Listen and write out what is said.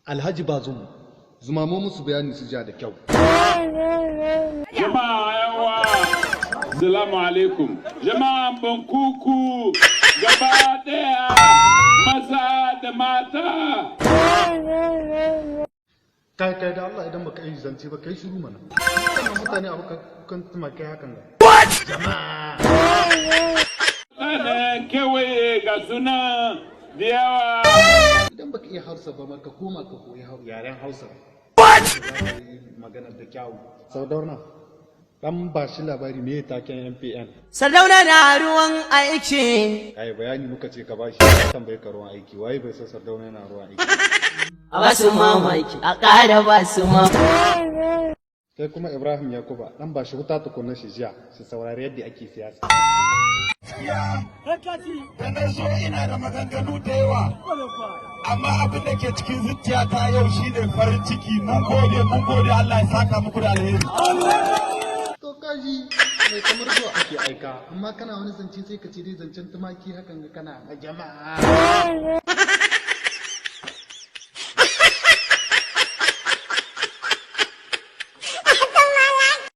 Alhaji Bazum, zumamo musu bayani su ja da kyau. Jama'a yawa, salamu alaikum. Jama'a bankuku gaba daya maza da mata. Kai da Allah idan baka yi zance ba kai shiru mana. Kana mutane abu kan tumaki hakan ga. Jama'a. Ana kewaye ga suna da yawa. Idan baka iya Hausa ba ka koma ka koyi yaren Hausa. Magana da kyawu. Saudauna. Dan ba shi labari me taken MPN. Sardauna na ruwan aiki. Kai bayani muka ce ka bashi tambaye ka ruwan aiki. Waye bai san Sardauna yana ruwan aiki? A basu mamaki, a ƙara basu mamaki. Sai kuma Ibrahim Yakuba dan ba shi wuta tukunna shi jiya su saurari yadda ake siyasa. Yana so ina da maganganu da yawa, amma abin da ke cikin zuciyata yau shi ne farin ciki. Mun gode Allah ya saka muku da alheri. To kaji mai kamar zuwa ake aika, amma kana wani zance sai ka ce dai zancen tumaki hakan ga kana na jama'a.